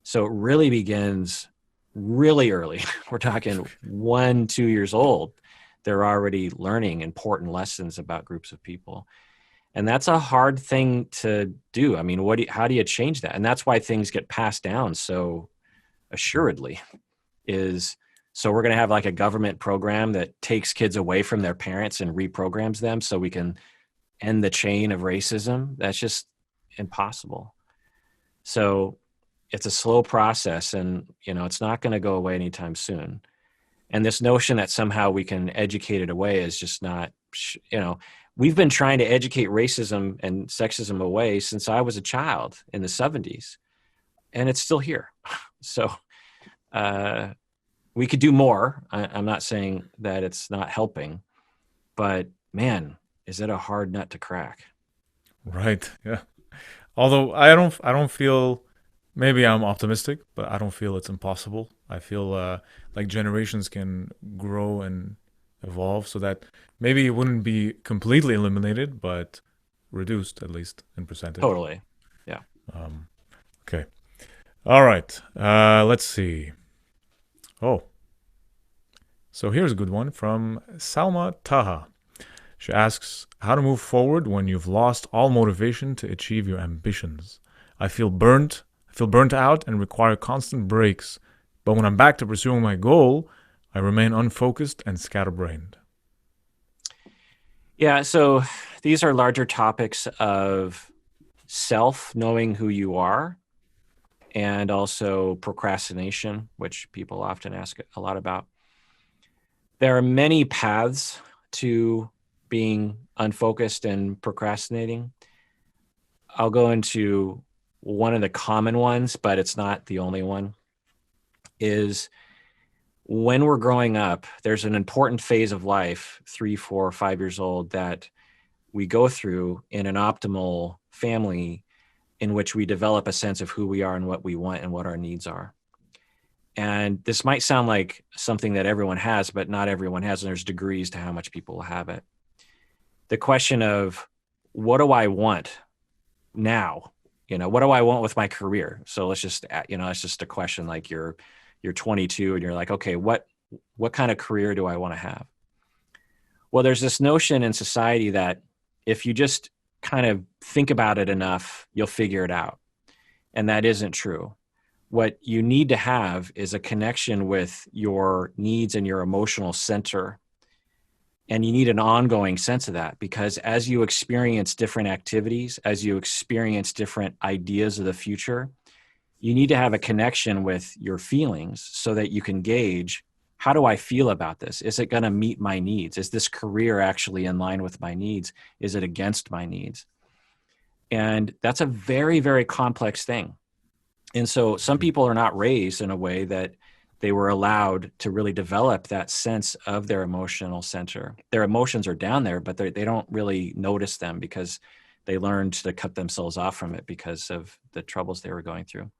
So it really begins really early. We're talking 1, 2 years old. They're already learning important lessons about groups of people. And that's a hard thing to do. I mean, how do you change that? And that's why things get passed down so assuredly so we're going to have like a government program that takes kids away from their parents and reprograms them so we can end the chain of racism. That's just impossible. So it's a slow process, and it's not going to go away anytime soon. And this notion that somehow we can educate it away is just not, we've been trying to educate racism and sexism away since I was a child in the 70s, and it's still here. So we could do more. I'm not saying that it's not helping, but man, is it a hard nut to crack? Right. Yeah. Although I don't feel, maybe I'm optimistic, but I don't feel it's impossible. I feel like generations can grow and evolve so that maybe it wouldn't be completely eliminated, but reduced at least in percentage. Totally. Yeah. Okay. All right. Let's see. Oh. So here's a good one from Salma Taha. She asks, how to move forward when you've lost all motivation to achieve your ambitions. I feel burnt out and require constant breaks. But when I'm back to pursuing my goal, I remain unfocused and scatterbrained. Yeah, so these are larger topics of self, knowing who you are, and also procrastination, which people often ask a lot about. There are many paths to being unfocused and procrastinating. I'll go into one of the common ones, but it's not the only one, is when we're growing up, there's an important phase of life, 3, 4, 5 years old, that we go through in an optimal family in which we develop a sense of who we are and what we want and what our needs are. And this might sound like something that everyone has, but not everyone has, and there's degrees to how much people have it. The question of, what do I want now? What do I want with my career? So it's just a question, like you're 22 and you're like, okay, what kind of career do I want to have? Well, there's this notion in society that if you just kind of think about it enough, you'll figure it out. And that isn't true. what you need to have is a connection with your needs and your emotional center. And you need an ongoing sense of that, because as you experience different activities, as you experience different ideas of the future, you need to have a connection with your feelings so that you can gauge, how do I feel about this? Is it going to meet my needs? Is this career actually in line with my needs? Is it against my needs? And that's a very, very complex thing. And so some people are not raised in a way that they were allowed to really develop that sense of their emotional center. Their emotions are down there, but they don't really notice them because they learned to cut themselves off from it because of the troubles they were going through.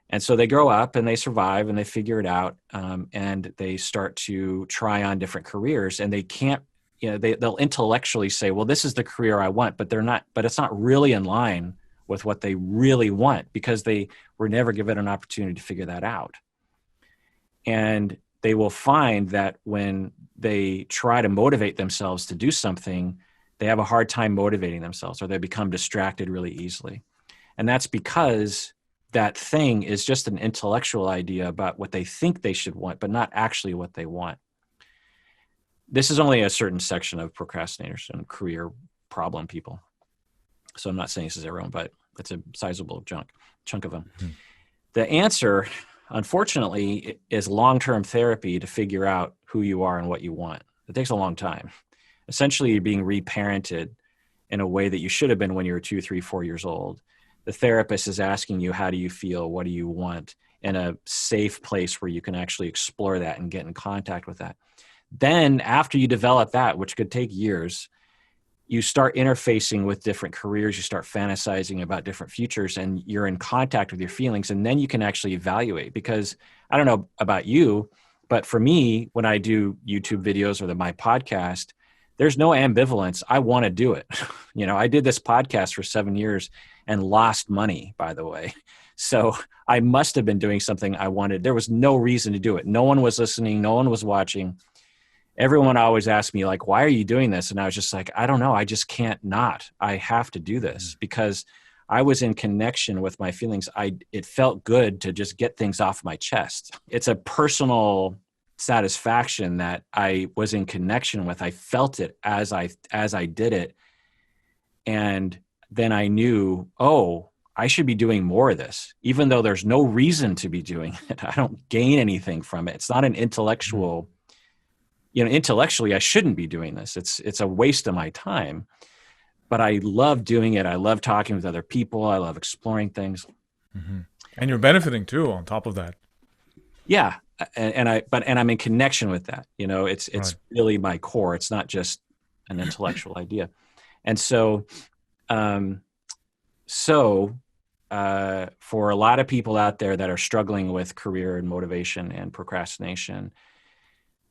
And so they grow up and they survive and they figure it out, and they start to try on different careers, and they can't, they'll intellectually say, well, this is the career I want, but it's not really in line with what they really want because they were never given an opportunity to figure that out. And they will find that when they try to motivate themselves to do something, they have a hard time motivating themselves, or they become distracted really easily. And that's because that thing is just an intellectual idea about what they think they should want, but not actually what they want. This is only a certain section of procrastinators and career problem people. So I'm not saying this is everyone, but it's a sizable chunk of them. Mm-hmm. The answer, unfortunately, is long-term therapy to figure out who you are and what you want. It takes a long time. Essentially, you're being reparented in a way that you should have been when you were 2, 3, 4 years old. The therapist is asking you, how do you feel? What do you want? In a safe place where you can actually explore that and get in contact with that. Then after you develop that, which could take years, you start interfacing with different careers, you start fantasizing about different futures, and you're in contact with your feelings. And then you can actually evaluate, because I don't know about you, but for me, when I do YouTube videos or my podcast, there's no ambivalence. I want to do it. I did this podcast for 7 years and lost money, by the way. So I must have been doing something I wanted. There was no reason to do it. No one was listening. No one was watching. Everyone always asked me, like, why are you doing this? And I was just like, I don't know. I just can't not. I have to do this because I was in connection with my feelings. It felt good to just get things off my chest. It's a personal satisfaction that I was in connection with. I felt it as I did it. And then I knew, oh, I should be doing more of this, even though there's no reason to be doing it. I don't gain anything from it. It's not an intellectual, intellectually, I shouldn't be doing this. It's a waste of my time, but I love doing it. I love talking with other people. I love exploring things. Mm-hmm. And you're benefiting too on top of that. Yeah. And I'm in connection with that. It's right. Really my core. It's not just an intellectual idea. And so, for a lot of people out there that are struggling with career and motivation and procrastination,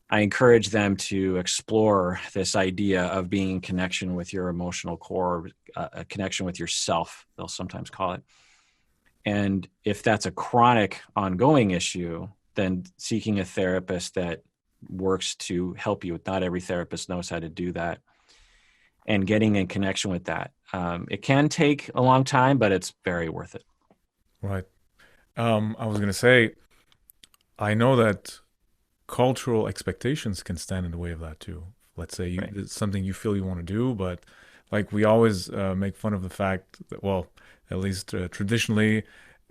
I encourage them to explore this idea of being in connection with your emotional core, a connection with yourself, they'll sometimes call it. And if that's a chronic, ongoing issue, then seeking a therapist that works to help you. Not every therapist knows how to do that. And getting in connection with that. It can take a long time, but it's very worth it. Right. I was going to say, I know that cultural expectations can stand in the way of that too. Let's say it's something you feel you want to do, but like we always make fun of the fact that, well, at least traditionally,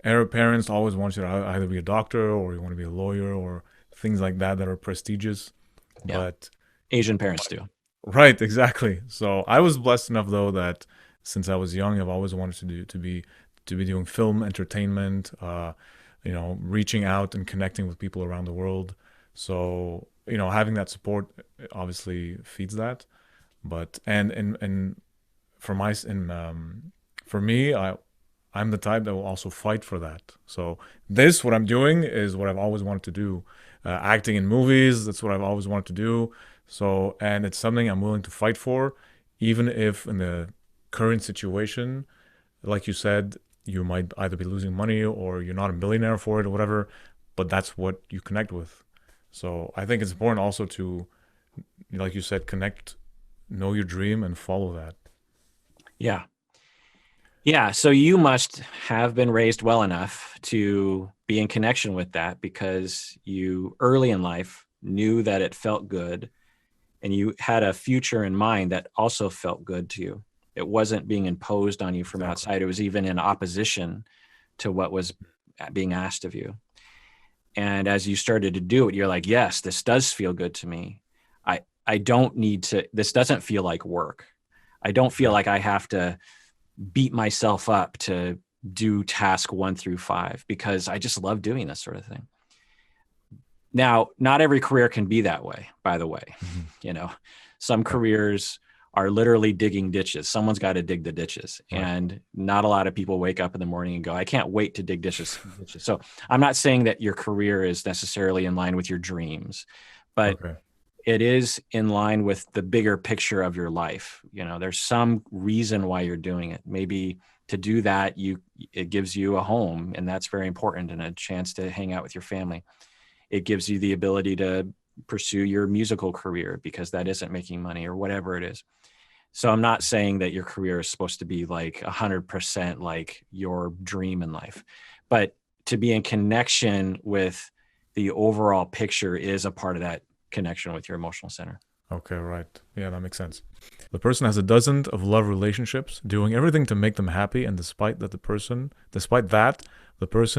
Arab parents always want you to either be a doctor or you want to be a lawyer or things like that are prestigious. Yeah. But Asian parents do. Right, exactly. So I was blessed enough though that since I was young, I've always wanted to be doing film entertainment, reaching out and connecting with people around the world. So, having that support obviously feeds that. But for me, I'm the type that will also fight for that. So what I'm doing is what I've always wanted to do. Acting in movies, that's what I've always wanted to do. So, and it's something I'm willing to fight for, even if in the current situation, like you said, you might either be losing money or you're not a millionaire for it or whatever, but that's what you connect with. So I think it's important also to, like you said, connect, know your dream and follow that. Yeah. Yeah, so you must have been raised well enough to be in connection with that because you early in life knew that it felt good and you had a future in mind that also felt good to you. It wasn't being imposed on you from Exactly. outside. It was even in opposition to what was being asked of you. And as you started to do it, you're like, yes, this does feel good to me. I don't need to, this doesn't feel like work. I don't feel like I have to beat myself up to do task 1 through 5 because I just love doing this sort of thing. Now, not every career can be that way, by the way. You know, some careers are literally digging ditches. Someone's got to dig the ditches. Right. And not a lot of people wake up in the morning and go, I can't wait to dig ditches. So I'm not saying that your career is necessarily in line with your dreams, but Okay. it is in line with the bigger picture of your life. You know, there's some reason why you're doing it. Maybe to do that, it gives you a home, and that's very important, and a chance to hang out with your family. It gives you the ability to pursue your musical career because that isn't making money or whatever it is. So I'm not saying that your career is supposed to be like 100% like your dream in life, but to be in connection with the overall picture is a part of that connection with your emotional center. Okay, right. Yeah, that makes sense. The person has a dozen of love relationships, doing everything to make them happy, and despite that, the person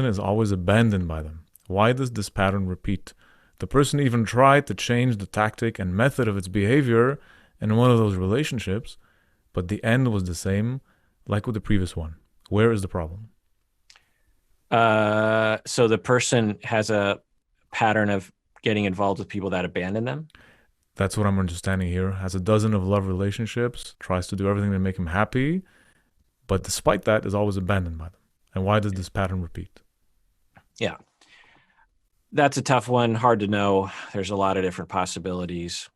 is always abandoned by them. Why does this pattern repeat? The person even tried to change the tactic and method of its behavior in one of those relationships, but the end was the same, like with the previous one. Where is the problem? So the person has a pattern of getting involved with people that abandon them. That's what I'm understanding here. Has a dozen of love relationships, tries to do everything to make him happy, but despite that, is always abandoned by them. And why does this pattern repeat? Yeah. That's a tough one. Hard to know. There's a lot of different possibilities.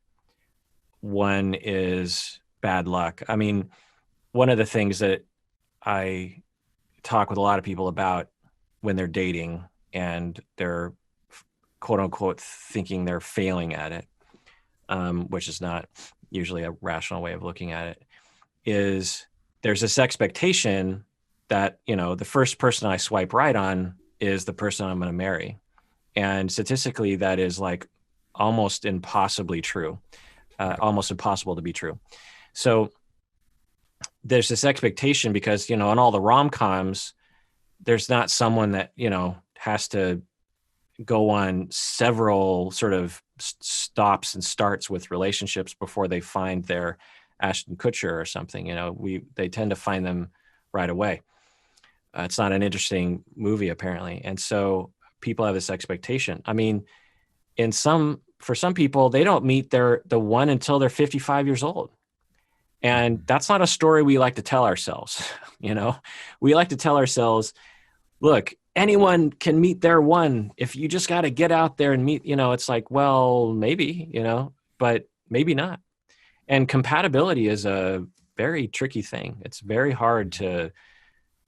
One is bad luck. I mean, one of the things that I talk with a lot of people about when they're dating and they're quote unquote thinking they're failing at it, which is not usually a rational way of looking at it, is there's this expectation that, you know, the first person I swipe right on is the person I'm going to marry. And statistically, that is like almost impossibly true, almost impossible to be true. So there's this expectation because, you know, in all the rom-coms, there's not someone that, you know, has to go on several sort of stops and starts with relationships before they find their Ashton Kutcher or something. You know, they tend to find them right away. It's not an interesting movie apparently, and so people have this expectation. I mean, for some people, they don't meet the one until they're 55 years old. And that's not a story we like to tell ourselves. You know, we like to tell ourselves, look, anyone can meet their one if you just got to get out there and meet, you know, it's like, well, maybe, you know, but maybe not. And compatibility is a very tricky thing. It's very hard to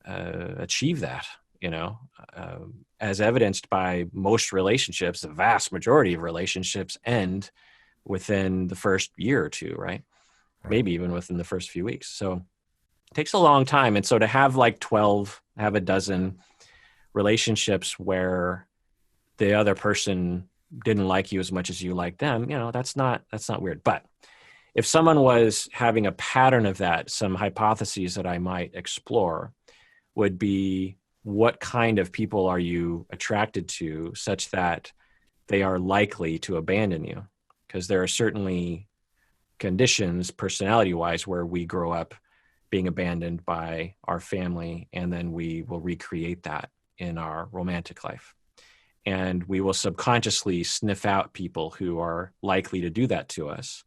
achieve that, you know, as evidenced by most relationships. The vast majority of relationships end within the first year or two, right? Maybe even within the first few weeks. So it takes a long time. And so to have like 12, have a dozen relationships where the other person didn't like you as much as you like them, you know, that's not weird. But if someone was having a pattern of that, some hypotheses that I might explore would be, what kind of people are you attracted to such that they are likely to abandon you? Because there are certainly conditions personality-wise where we grow up being abandoned by our family, and then we will recreate that in our romantic life. And we will subconsciously sniff out people who are likely to do that to us.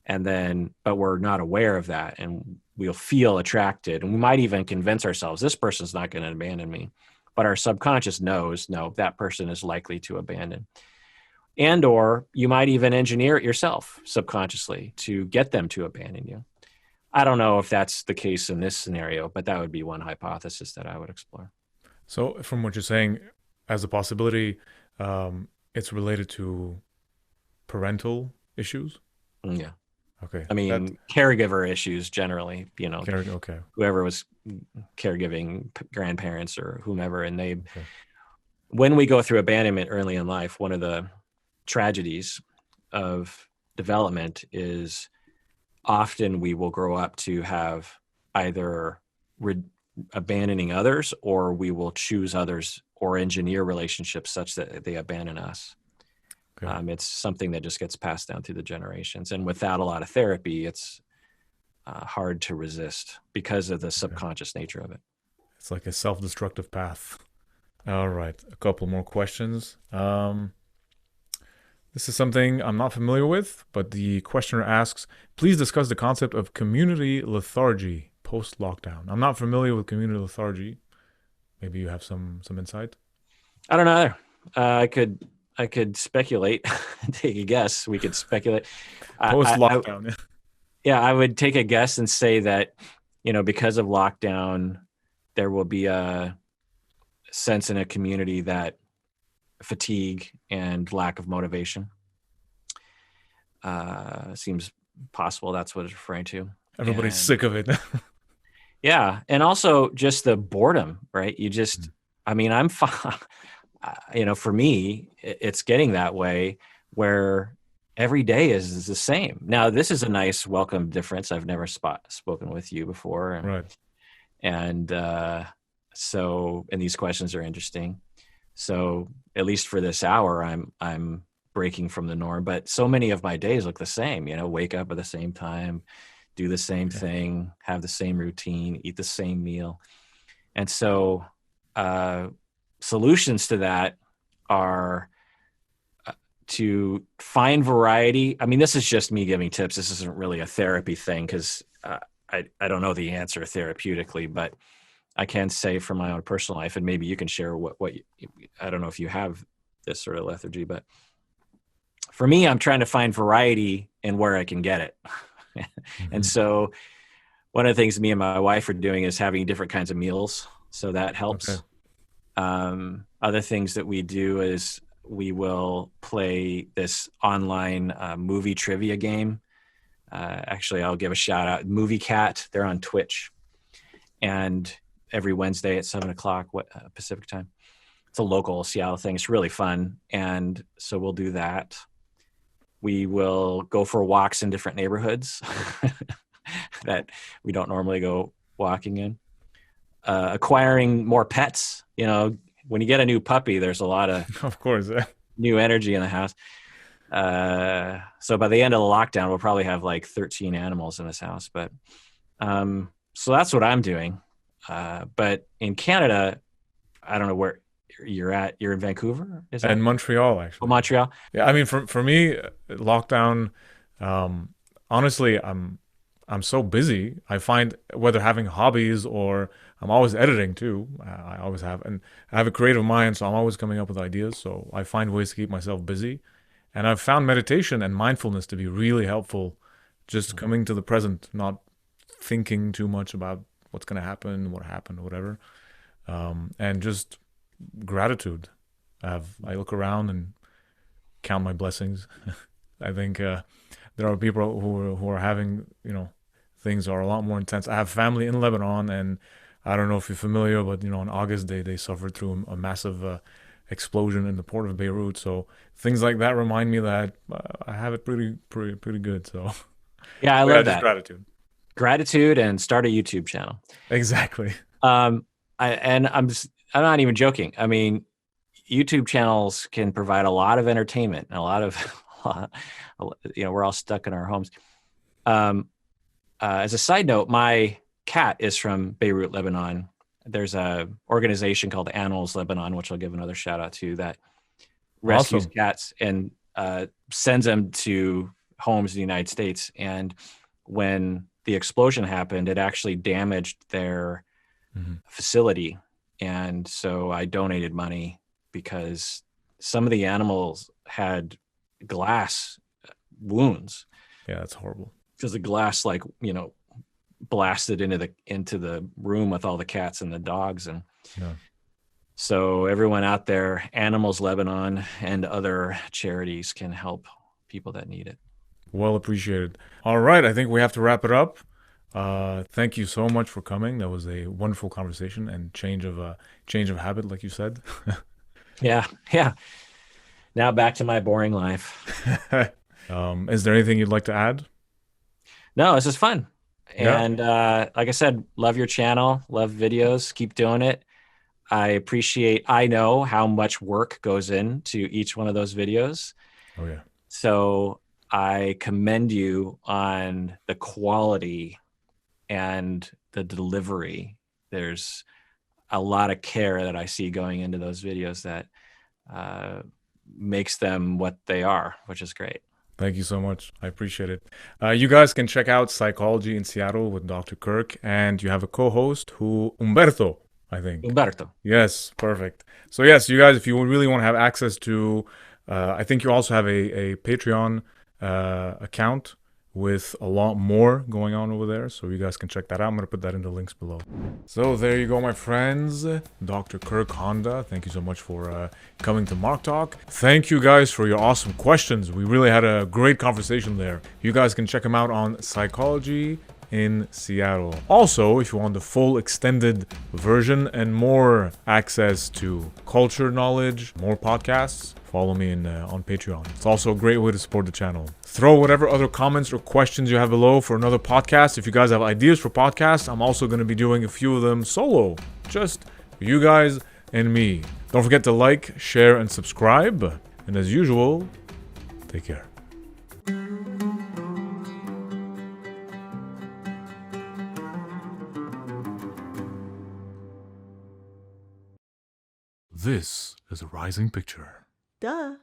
And then, but we're not aware of that, and we'll feel attracted, and we might even convince ourselves this person's not going to abandon me, but our subconscious knows, no, that person is likely to abandon. And or you might even engineer it yourself subconsciously to get them to abandon you. I don't know if that's the case in this scenario, but that would be one hypothesis that I would explore. So from what you're saying, as a possibility, it's related to parental issues? Yeah. Okay. I mean, caregiver issues generally, Okay. whoever was caregiving, grandparents or whomever. And when we go through abandonment early in life, one of the tragedies of development is often we will grow up to have either abandoning others, or we will choose others or engineer relationships such that they abandon us. Okay. It's something that just gets passed down through the generations. And without a lot of therapy, it's hard to resist because of the subconscious nature of it. It's like a self-destructive path. All right. A couple more questions. This is something I'm not familiar with, but the questioner asks, please discuss the concept of community lethargy post-lockdown. I'm not familiar with community lethargy. Maybe you have some insight? I don't know either. I could speculate, take a guess. We could speculate. Post-lockdown. I would take a guess and say that, because of lockdown, there will be a sense in a community that fatigue and lack of motivation. Seems possible that's what it's referring to. Everybody's sick of it. Yeah. And also just the boredom, right? You just, I'm fine. For me, it's getting that way where every day is the same. Now, this is a nice welcome difference. I've never spoken with you before. Right. And these questions are interesting. So at least for this hour, I'm breaking from the norm, but so many of my days look the same, wake up at the same time, do the same thing, have the same routine, eat the same meal. And so solutions to that are to find variety. I mean, this is just me giving tips. This isn't really a therapy thing because I don't know the answer therapeutically, but I can say from my own personal life, and maybe you can share what I don't know if you have this sort of lethargy, but for me, I'm trying to find variety in where I can get it. And so one of the things me and my wife are doing is having different kinds of meals. So that helps. Okay. Other things that we do is we will play this online movie trivia game. Actually, I'll give a shout out. Movie Cat, they're on Twitch. And every Wednesday at 7:00 Pacific time. It's a local Seattle thing. It's really fun. And so we'll do that. We will go for walks in different neighborhoods that we don't normally go walking in. Acquiring more pets. When you get a new puppy, there's a lot of course, new energy in the house. So by the end of the lockdown, we'll probably have like 13 animals in this house. But so that's what I'm doing. But in Canada, I don't know where you're at. You're in Vancouver? And Montreal, actually. Oh, Montreal? Yeah, I mean, for me, lockdown, honestly, I'm so busy. I find whether having hobbies or I'm always editing too. I always have. And I have a creative mind, so I'm always coming up with ideas. So I find ways to keep myself busy. And I've found meditation and mindfulness to be really helpful, just coming to the present, not thinking too much about what's going to happen, what happened, or whatever. And just gratitude. I look around and count my blessings. I think there are people who are having, things are a lot more intense. I have family in Lebanon, and I don't know if you're familiar, but on August they suffered through a massive explosion in the port of Beirut. So things like that remind me that I have it pretty good. So yeah, I love that. Gratitude and start a YouTube channel. Exactly. I'm not even joking. I mean, YouTube channels can provide a lot of entertainment and a lot of, we're all stuck in our homes. As a side note, my cat is from Beirut, Lebanon. There's a organization called Animals Lebanon, which I'll give another shout out to, that rescues cats and sends them to homes in the United States. And when the explosion happened, it actually damaged their facility. And so I donated money because some of the animals had glass wounds. Yeah, that's horrible. Because the glass, blasted into the room with all the cats and the dogs. And so everyone out there, Animals Lebanon and other charities can help people that need it. Well appreciated. All right, I think we have to wrap it up. Thank you so much for coming. That was a wonderful conversation and change of habit, like you said. Yeah. Yeah. Now back to my boring life. Is there anything you'd like to add? No, this is fun. Yeah. And like I said, love your channel, love videos, keep doing it. I know how much work goes into each one of those videos. Oh yeah. So I commend you on the quality and the delivery. There's a lot of care that I see going into those videos that makes them what they are, which is great. Thank you so much. I appreciate it. You guys can check out Psychology in Seattle with Dr. Kirk, and you have a co-host who Umberto, I think. Umberto. Yes, perfect. So yes, you guys, if you really want to have access to, I think you also have a Patreon account with a lot more going on over there. So you guys can check that out. I'm going to put that in the links below. So there you go, my friends. Dr. Kirk Honda, thank you so much for coming to MarkTalk. Thank you guys for your awesome questions. We really had a great conversation there. You guys can check him out on Psychology in Seattle. Also, if you want the full extended version and more access to culture knowledge, more podcasts, follow me on Patreon. It's also a great way to support the channel. Throw whatever other comments or questions you have below for another podcast. If you guys have ideas for podcasts, I'm also going to be doing a few of them solo. Just you guys and me. Don't forget to like, share, and subscribe. And as usual, take care. This is a rising picture. Duh.